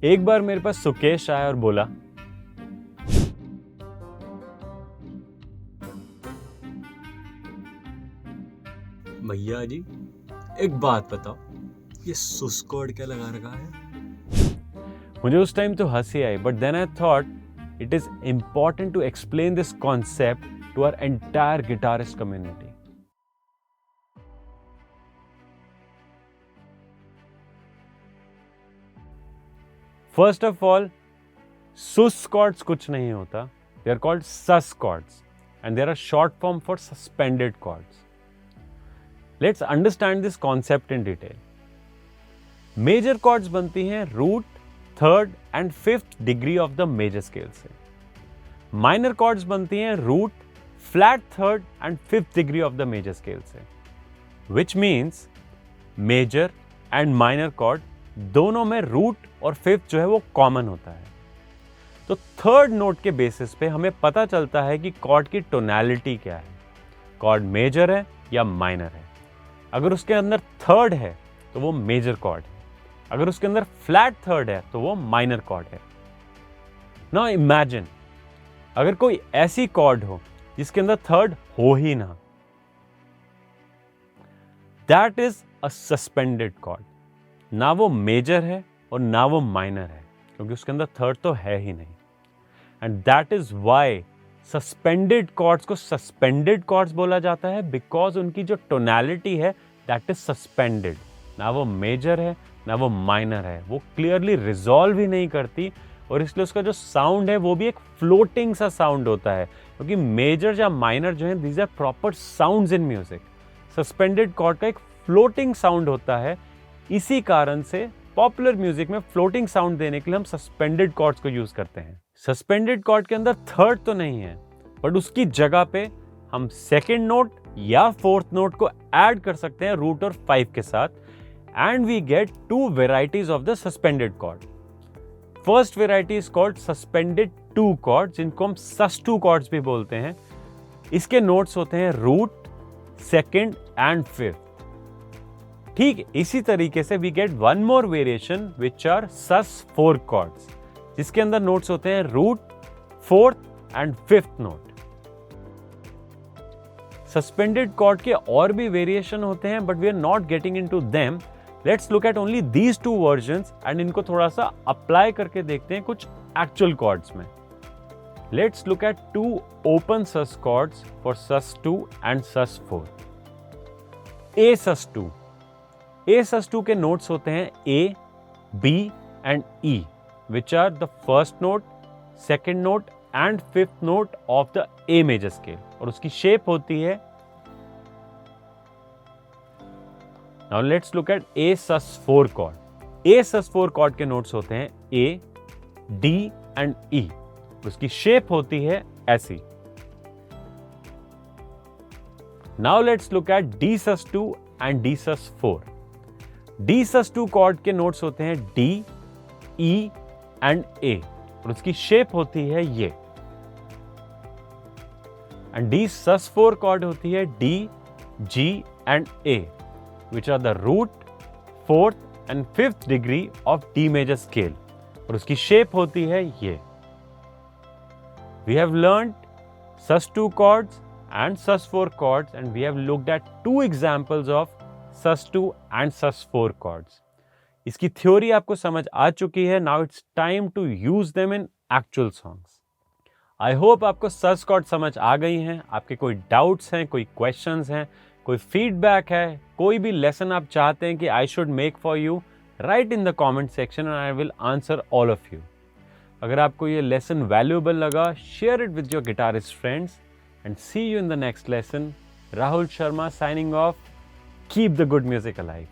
एक बार मेरे पास सुकेश आया और बोला, भैया जी एक बात बताओ, ये सुस कॉर्ड क्या लगा रखा है? मुझे उस टाइम तो हंसी आई, but then I thought it is important to explain this concept to our entire guitarist community. First of all, sus chords कुछ नहीं होता. They are called sus chords and there are short form for suspended chords. Let's understand this concept in detail. Major chords बनती हैं root, third and fifth degree of the major scale से. Minor chords बनती हैं root, flat third and fifth degree of the major scale से. Which means major and minor chord दोनों में root और fifth जो है वो कॉमन होता है. तो थर्ड नोट के बेसिस पे हमें पता चलता है कि कॉर्ड की टोनैलिटी क्या है. कॉर्ड मेजर है या माइनर है. अगर उसके अंदर थर्ड है तो वो मेजर कॉर्ड है. अगर उसके अंदर फ्लैट थर्ड है तो वो माइनर कॉर्ड है. नाउ इमेजिन अगर कोई ऐसी कॉर्ड हो जिसके अंदर थर्ड हो ही ना, that is a suspended chord. ना वो मेजर है और ना वो माइनर है, क्योंकि उसके अंदर थर्ड तो है ही नहीं. And that is why suspended chords को सस्पेंडेड कॉर्ड्स बोला जाता है, बिकॉज उनकी जो टोनैलिटी है दैट इज सस्पेंडेड. ना वो मेजर है ना वो माइनर है, वो क्लियरली रिजॉल्व ही नहीं करती, और इसलिए उसका जो साउंड है वो भी एक फ्लोटिंग सा साउंड होता है. क्योंकि मेजर या माइनर जो है these are proper sounds in music. Suspended chord का एक फ्लोटिंग साउंड होता है. इसी कारण से पॉपुलर म्यूजिक में फ्लोटिंग साउंड देने के लिए हम सस्पेंडेड कॉर्ड्स को यूज करते हैं. सस्पेंडेड कॉर्ड के अंदर थर्ड तो नहीं है, बट उसकी जगह पे हम सेकेंड नोट या फोर्थ नोट को ऐड कर सकते हैं रूट और फाइव के साथ, and we get two varieties of the suspended chord. First variety is called suspended two chord, जिनको हम सस टू कॉर्ड्स भी बोलते हैं. इसके नोट्स होते हैं रूट, सेकेंड एंड फिफ्थ. ठीक इसी तरीके से we get one more variation which are sus four chords, जिसके अंदर नोट्स होते हैं root, fourth and fifth note. Suspended chord के और भी वेरिएशन होते हैं, but we are not getting into them. Let's look at only these two versions and इनको थोड़ा सा अप्लाई करके देखते हैं कुछ एक्चुअल कॉर्ड्स में. Let's look at two open sus chords for sus 2 and sauce 4. A sus 2. A sus 2 के notes होते हैं A, B and E, which are the first note, second note and fifth note of the A major scale. और उसकी shape होती है. Now let's look at A sus4 chord. A sus4 chord के notes होते हैं A, D and E. उसकी shape होती है ऐसी. Now let's look at D sus2 and D sus4. D sus2 chord के नोट्स होते हैं D, E एंड ए, और उसकी शेप होती है ये. एंड डी सस 4 कॉर्ड होती है D, G and A, which are the root, fourth and fifth degree of D major scale, और उसकी शेप होती है ये. We have learned sus 2 chords and sus 4 chords, and we have looked at two examples of sus 2 and sus 4 chords. इसकी theory आपको समझ आ चुकी है. Now it's time to use them in actual songs. I hope आपको sus cord समझ आ गई हैं. आपके कोई डाउट्स हैं, कोई क्वेश्चंस हैं, कोई फीडबैक है, कोई भी लेसन आप चाहते हैं कि I should make for you, right in the comment section and I will answer all of you. अगर आपको ये लेसन वैल्यूएबल लगा, share it with your guitarist friends and see you in the next lesson. Rahul Sharma signing off. Keep the good music alive.